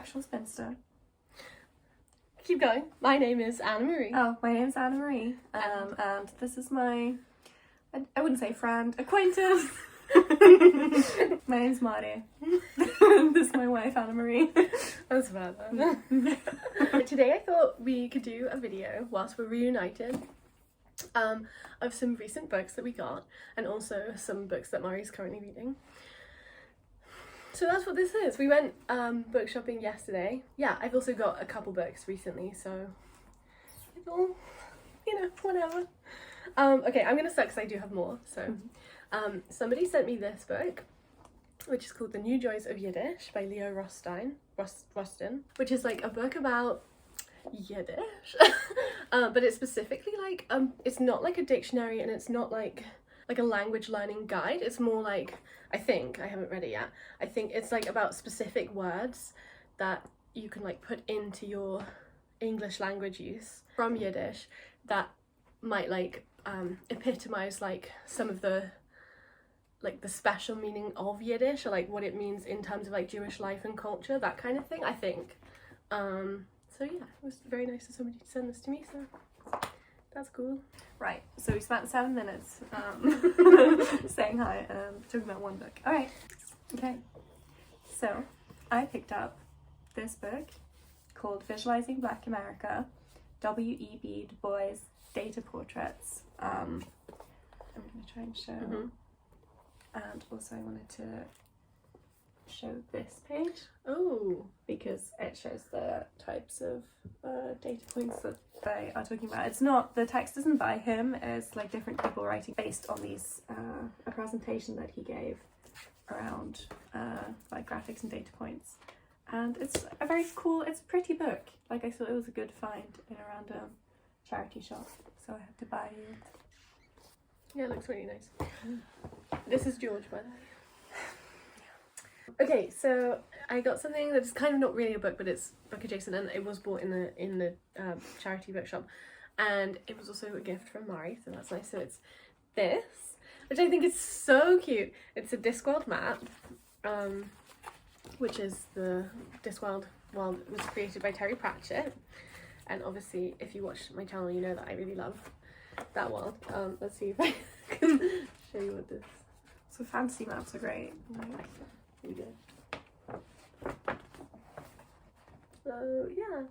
actual spinster. Keep going. My name is Anna Marie. Oh, my name's Anna Marie. And this is my, I wouldn't say friend, acquaintance. My name's Marty. This is my wife, Anna Marie. That's bad. Today I thought we could do a video whilst we're reunited of some recent books that we got, and also some books that Mari's currently reading. So that's what this is. We went book shopping yesterday. Yeah, I've also got a couple books recently, so it's all, whatever. Okay, I'm gonna start because I do have more. So somebody sent me this book, which is called The New Joys of Yiddish by Leo Rosten, which is like a book about Yiddish. But it's specifically like, it's not like a dictionary, and it's not like a language learning guide. It's more like, I haven't read it yet, I think it's like about specific words that you can like put into your English language use from Yiddish that might like epitomize like some of the special meaning of Yiddish, or like what it means in terms of like Jewish life and culture, that kind of thing, I think. So yeah, it was very nice of somebody to send this to me, so that's cool. Right, so we spent 7 minutes saying hi and talking about one book. Alright, okay. So, I picked up this book called Visualizing Black America, W.E.B. Du Bois Data Portraits. I'm going to try and show, and also I wanted to show this page. Oh, because it shows the types of data points that they are talking about. It's not, the text isn't by him, it's like different people writing based on these, a presentation that he gave around like graphics and data points. And it's a very cool, it's a pretty book. Like, I thought it was a good find in a random charity shop, so I had to buy it. Yeah, it looks really nice. This is George, by the way. Okay, so I got something that's kind of not really a book, but it's book adjacent, and it was bought in the charity bookshop, and it was also a gift from Mari, so that's nice. So it's this, which I think is so cute. It's a Discworld map, which is the Discworld world. It was created by Terry Pratchett, and obviously if you watch my channel you know that I really love that world. Let's see if I can show you what this. So fantasy maps are great. Really good. So yeah,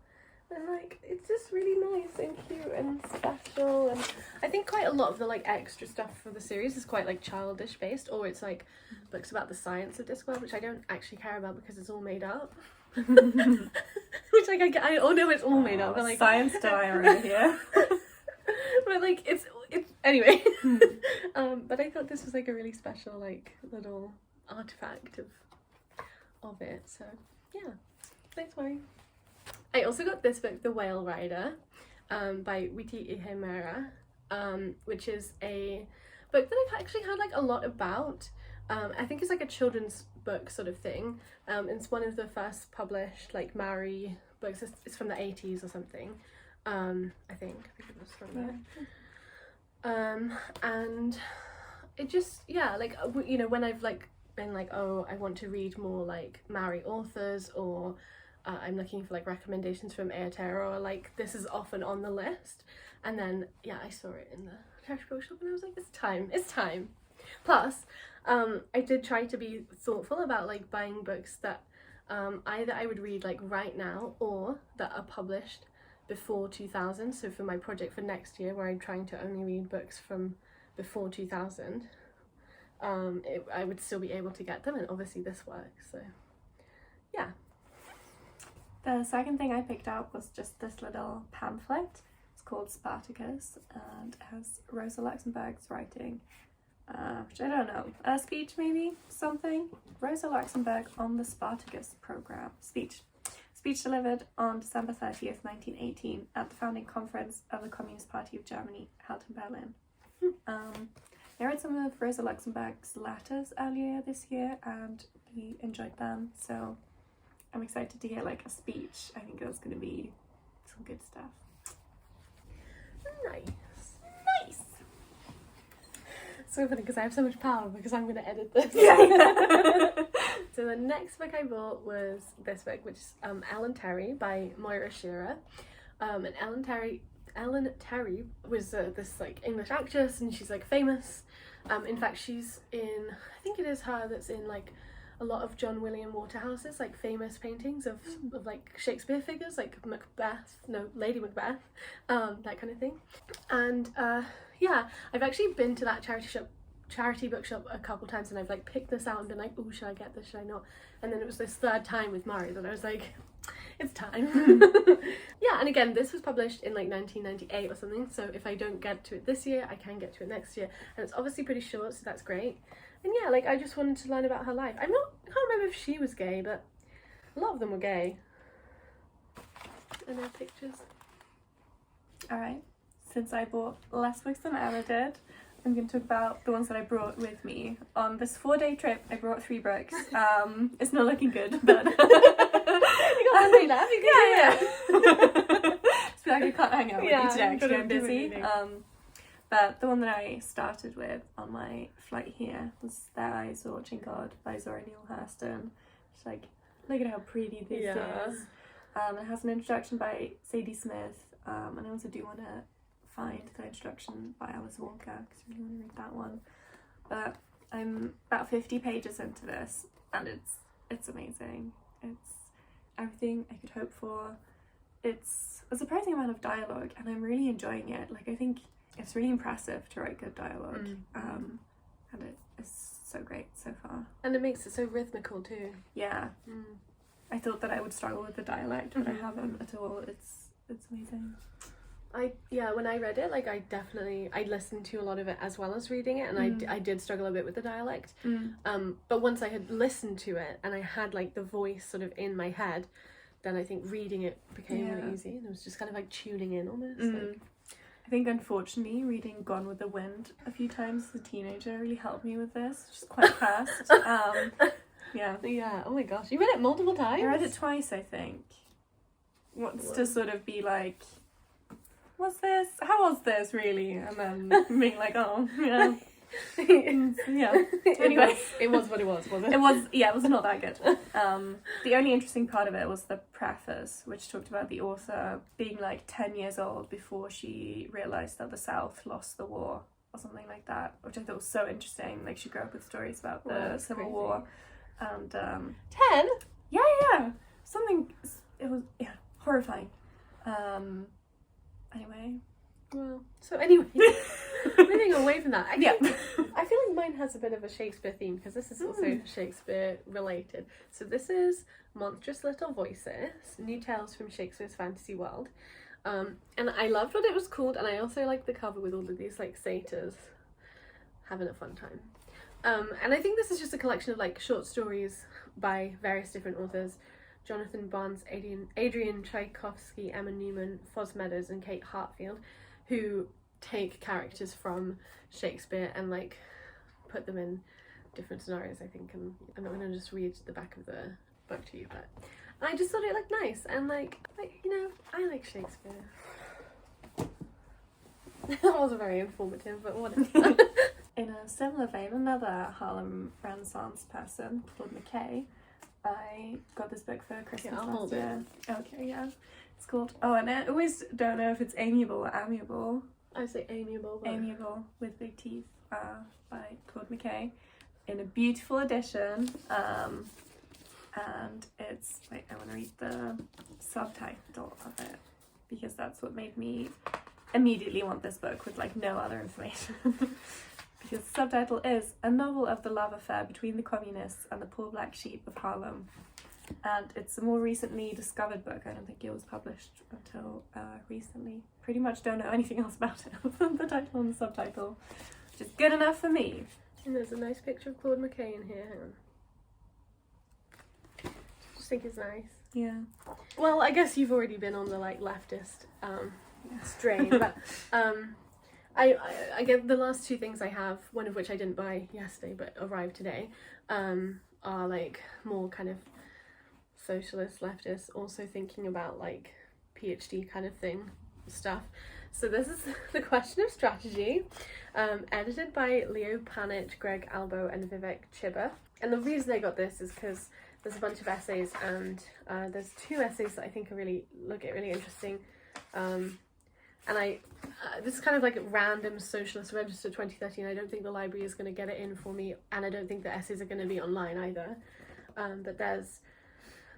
and like it's just really nice and cute and special, and I think quite a lot of the like extra stuff for the series is quite like childish based, or it's like books about the science of Discworld, which I don't actually care about because it's all made up. Which like I oh no, it's all made up, but like science diary here. But like it's anyway. But I thought this was like a really special like little artifact of it, so yeah, thanks Mari. I also got this book, The Whale Rider, by Witi Ihemera, which is a book that I've actually heard like a lot about. I think it's like a children's book sort of thing. It's one of the first published like Maori books. It's from the 80s or something. I think it was from there. And it just, yeah, like, when I've like been like, oh, I want to read more like Maori authors, or I'm looking for like recommendations from Aotearoa, like this is often on the list. And then yeah, I saw it in the charity bookshop and I was like, it's time. Plus I did try to be thoughtful about like buying books that either I would read like right now, or that are published before 2000. So for my project for next year, where I'm trying to only read books from before 2000, I would still be able to get them, and obviously this works, so yeah. The second thing I picked up was just this little pamphlet. It's called Spartacus, and it has Rosa Luxemburg's writing, which I don't know, a speech maybe, something. Rosa Luxemburg on the Spartacus program. Speech delivered on December 30th, 1918 at the founding conference of the Communist Party of Germany held in Berlin. I read some of Rosa Luxemburg's letters earlier this year and really enjoyed them, so I'm excited to hear like a speech. I think that's going to be some good stuff. Nice. So funny because I have so much power because I'm going to edit this. Yeah. So the next book I bought was this book, which is Ellen Terry by Moira Shearer. And Ellen Terry was this like English actress, and she's like famous. In fact, she's in, I think it is her that's in like a lot of John William Waterhouse's like famous paintings of like Shakespeare figures, like Lady Macbeth, that kind of thing. And yeah, I've actually been to that charity bookshop a couple times, and I've like picked this out and been like, oh, should I get this, should I not? And then it was this third time with Mari that I was like, it's time. Yeah, and again, this was published in like 1998 or something, so if I don't get to it this year, I can get to it next year. And it's obviously pretty short, so that's great. And yeah, like I just wanted to learn about her life. I can't remember if she was gay, but a lot of them were gay. And there are pictures. Alright, since I bought less books than Emma did, I'm going to talk about the ones that I brought with me. On this 4-day trip, I brought 3 books. It's not looking good, but... You got one day left, you can do it. Just be like, I can't hang out with you today, actually, I'm do busy. anything. But the one that I started with on my flight here was Their Eyes Are Watching God by Zora Neale Hurston. Just like, look at how pretty this is. It has an introduction by Sadie Smith, and I also do want to find the introduction by Alice Walker because I really want to read that one. But I'm about 50 pages into this, and it's amazing. It's everything I could hope for. It's a surprising amount of dialogue, and I'm really enjoying it. Like, I think it's really impressive to write good dialogue, and it is so great so far. And it makes it so rhythmical too. Yeah. I thought that I would struggle with the dialect, but I haven't at all. It's amazing. When I read it, like I listened to a lot of it as well as reading it, and I did struggle a bit with the dialect. But once I had listened to it and I had like the voice sort of in my head, then I think reading it became really easy, and it was just kind of like tuning in almost. Like. I think unfortunately reading Gone with the Wind a few times as a teenager really helped me with this, just quite fast. Yeah. Oh my gosh, you read it multiple times? I read it twice, I think. Once to sort of be like, what's this? How was this really? And then being like, oh, yeah. Yeah. Anyway. It was what it was it? It was not that good. The only interesting part of it was the preface, which talked about the author being like 10 years old before she realised that the South lost the war, or something like that, which I thought was so interesting. Like, she grew up with stories about the Civil War. And 10? Yeah. Something, it was, horrifying. Anyway. Well, so anyway, moving away from that, I feel like mine has a bit of a Shakespeare theme, because this is also Shakespeare related. So this is Monstrous Little Voices, New Tales from Shakespeare's Fantasy World. And I loved what it was called, and I also liked the cover with all of these like satyrs having a fun time. And I think this is just a collection of like short stories by various different authors: Jonathan Barnes, Adrian Tchaikovsky, Emma Newman, Foz Meadows, and Kate Hartfield, who take characters from Shakespeare and like put them in different scenarios, I think. And I'm not going to just read the back of the book to you, but I just thought it looked nice, and like you know, I like Shakespeare. That wasn't very informative, but whatever. In a similar vein, another Harlem Renaissance person, Claude McKay, I got this book for Christmas last year. Okay, yeah. It's called, and I always don't know if it's amiable or amiable. I say amiable. But... Amiable with big teeth, by Claude McKay, in a beautiful edition. And it's, wait, I want to read the subtitle of it, because that's what made me immediately want this book with like no other information. Because the subtitle is A Novel of the Love Affair Between the Communists and the Poor Black Sheep of Harlem. And it's a more recently discovered book. I don't think it was published until recently. Pretty much don't know anything else about it other than the title and the subtitle, which is good enough for me. And there's a nice picture of Claude McKay in here. Hang on. I just think it's nice. Yeah. Well, I guess you've already been on the like leftist strain, but I get the last two things I have, one of which I didn't buy yesterday but arrived today, are like more kind of socialist, leftist, also thinking about like PhD kind of thing stuff. So this is The Question of Strategy, edited by Leo Panich, Greg Albo, and Vivek Chibber. And the reason I got this is because there's a bunch of essays, and there's 2 essays that I think are really interesting. And this is kind of like a random Socialist Register 2013. I don't think the library is going to get it in for me, and I don't think the essays are going to be online either. But there's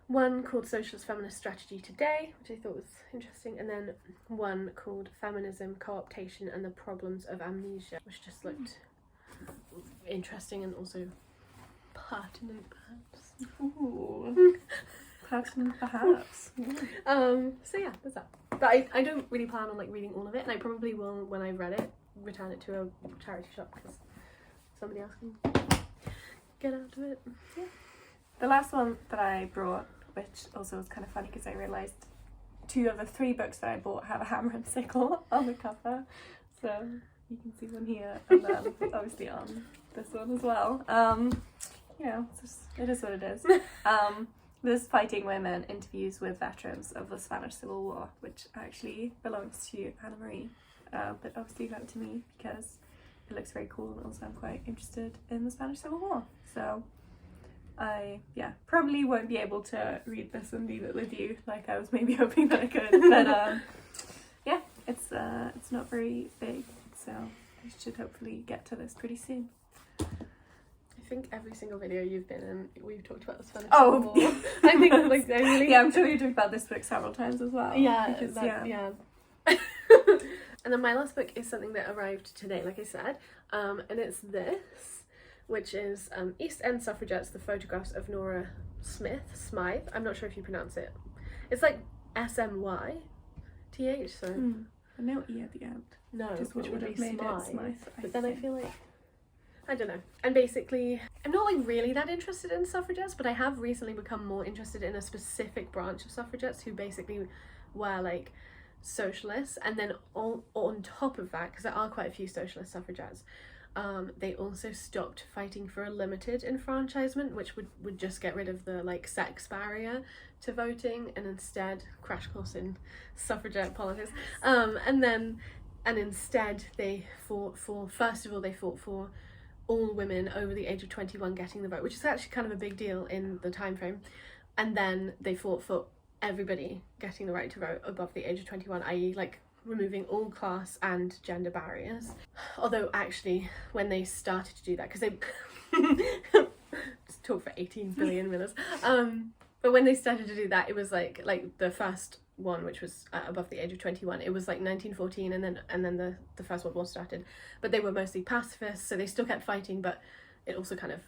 one called Socialist Feminist Strategy Today, which I thought was interesting, and then one called Feminism, Co-optation and the Problems of Amnesia, which just looked interesting and also pertinent, perhaps. Ooh. Pertinent, perhaps. So yeah, there's that. But I don't really plan on like reading all of it, and I probably will, when I've read it, return it to a charity shop because somebody else can get out of it. Yeah. The last one that I brought, which also was kind of funny because I realised 2 of the 3 books that I bought have a hammer and sickle on the cover. So you can see one here, and then obviously on this one as well. You know, it is what it is. This Fighting Women interviews with veterans of the Spanish Civil War, which actually belongs to Anna Marie, but obviously lent to me because it looks very cool, and also I'm quite interested in the Spanish Civil War. So I probably won't be able to read this and leave it with you like I was maybe hoping that I could, but yeah, it's not very big, so I should hopefully get to this pretty soon. I think every single video you've been in, we've talked about the Spanish Oh, Civil War. I think like I really yeah, I'm sure you talked about this book several times as well. Yeah, because, yeah. And then my last book is something that arrived today, like I said, and it's this, which is East End Suffragettes, the photographs of Nora Smythe. I'm not sure if you pronounce it. It's like SMYTH, so no E at the end. no, Just which what would have be made it Smythe. Smythe, But then I feel like, I don't know. And basically, I'm not like really that interested in suffragettes, but I have recently become more interested in a specific branch of suffragettes who basically were like socialists, and then on top of that, because there are quite a few socialist suffragettes, they also stopped fighting for a limited enfranchisement, which would just get rid of the like sex barrier to voting, and instead, crash course in suffragette politics, and instead they fought for, first of all, they fought for all women over the age of 21 getting the vote, which is actually kind of a big deal in the time frame, and then they fought for everybody getting the right to vote above the age of 21, i.e. like removing all class and gender barriers. Although actually when they started to do that, because they just talk for 18 billion minutes, but when they started to do that, it was like the first one, which was above the age of 21, it was like 1914, and then the First World War started, but they were mostly pacifists, so they still kept fighting, but it also kind of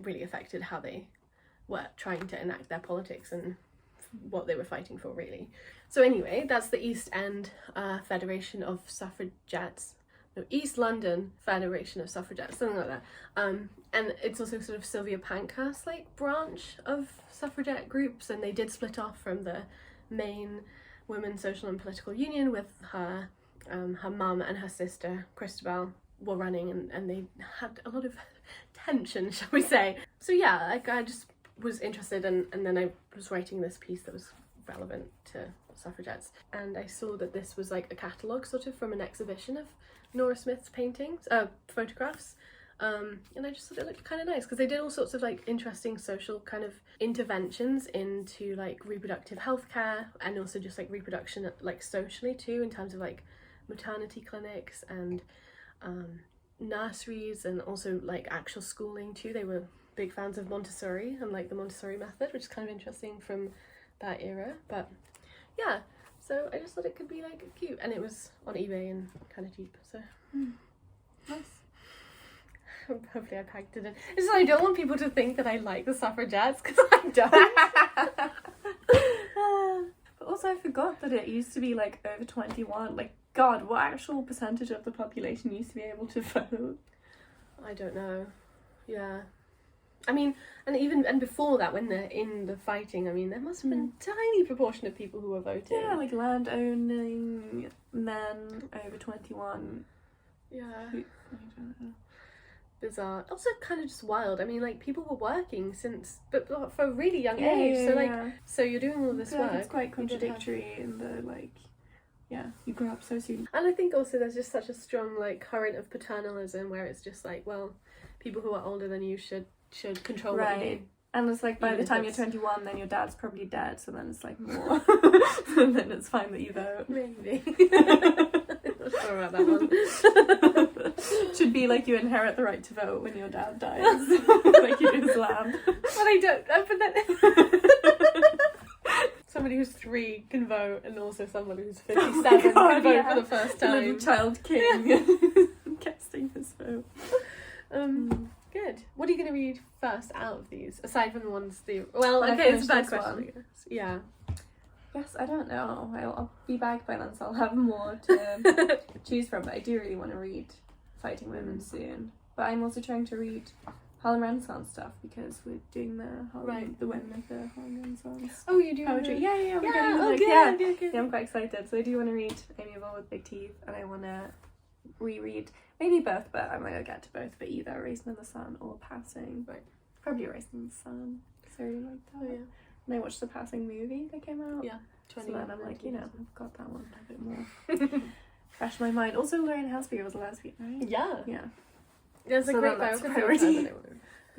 really affected how they were trying to enact their politics and what they were fighting for, really. So anyway, that's the East End Federation of Suffragettes, no, East London Federation of Suffragettes, something like that, and it's also sort of Sylvia Pankhurst's like branch of suffragette groups, and they did split off from the main Women's Social and Political Union, with her mum and her sister Christabel were running, and they had a lot of tension, shall we say. So yeah, I just was interested, and then I was writing this piece that was relevant to suffragettes, and I saw that this was like a catalogue sort of from an exhibition of Nora Smith's paintings, photographs, and I just thought it looked kind of nice because they did all sorts of like interesting social kind of interventions into like reproductive health care, and also just like reproduction like socially too, in terms of like maternity clinics and nurseries, and also like actual schooling too. They were big fans of Montessori and like the Montessori method, which is kind of interesting from that era. But yeah, so I just thought it could be like cute, and it was on eBay and kind of cheap, so Nice. hopefully I packed it in. It's just I don't want people to think that I like the suffragettes, because I don't. But also I forgot that it used to be like over 21. Like, God, what actual percentage of the population used to be able to vote? I don't know. Yeah. I mean, and before that, when they're in the fighting, I mean, there must have been a tiny proportion of people who were voting. Yeah, like land owning men over 21. Yeah. I don't know. Bizarre. Also kind of just wild. I mean, like, people were working but for a really young age. So, like, so you're doing all of this work. It's quite contradictory in the, like, yeah, you grow up so soon. And I think also there's just such a strong, like, current of paternalism where it's just like, well, people who are older than you should should control what you do. Right. And it's like by Even the if time you're it's- 21, then your dad's probably dead, so then it's like more. And then it's fine that you vote. Maybe. I'm not sure about that one. Should be like you inherit the right to vote when your dad dies, like you do Islam. But I don't. But then somebody who's 3 can vote, and also somebody who's 57 God, can vote yeah. for the first The little time. child king casting his vote. Good. What are you going to read first out of these, aside from the ones that? Well, When I okay, it's a finish bad this question. one. I guess. Yeah. Yes, I don't know. I'll be back by then, so I'll have more to choose from. But I do really want to read Fighting Women soon. But I'm also trying to read Harlem Renaissance stuff because we're doing the the women of the Harlem Renaissance Oh, you do poetry. Yeah, Yeah. getting, Oh, like, good. yeah. Good. Yeah, I'm quite excited. So I do want to read Amiable with Big Teeth, and I want to reread maybe both, but I might not get to both. But either Raisin in the Sun or Passing. Right. Probably Raisin in the Sun. Because I really like that. Oh yeah. And I watched the Passing movie that came out. Yeah. So then I'm like, I've got that one a bit more fresh in my mind. Also, Lorraine Hansby was a lesbian, right? Yeah. Yeah. There's a So great then that's biography priority. of her that I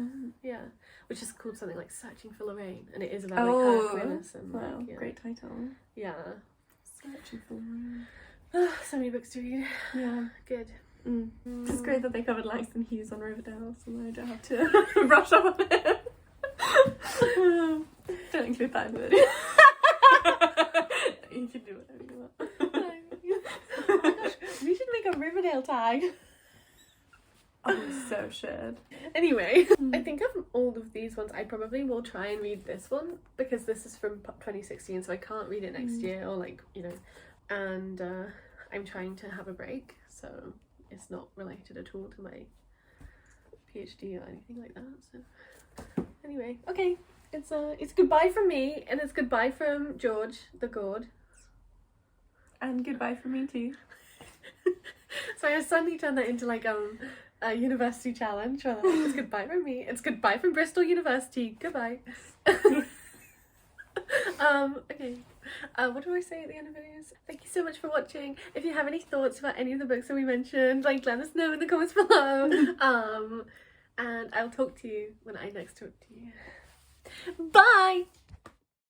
wanna- Yeah. Which is called something like Searching for Lorraine, and it is about like Oh, her queerness and wow, like, yeah. great title. Yeah. Searching for Lorraine. So many books to read. Yeah. Good. It's great that they covered Langston Hughes on Riverdale, so then I don't have to brush up on it. Don't include that in the video. You can do whatever you want. Oh my gosh, we should make a Riverdale tag. Oh, we so should. Anyway, I think of all of these ones, I probably will try and read this one because this is from 2016, so I can't read it next year or like, and I'm trying to have a break, so it's not related at all to my PhD or anything like that. So anyway, okay, it's goodbye from me, and it's goodbye from George the Gourd. And goodbye from me too. So I suddenly turned that into like a university challenge. Where like, it's goodbye from me. It's goodbye from Bristol University. Goodbye. Okay. What do I say at the end of videos? Thank you so much for watching. If you have any thoughts about any of the books that we mentioned, like let us know in the comments below. And I'll talk to you when I next talk to you. Bye!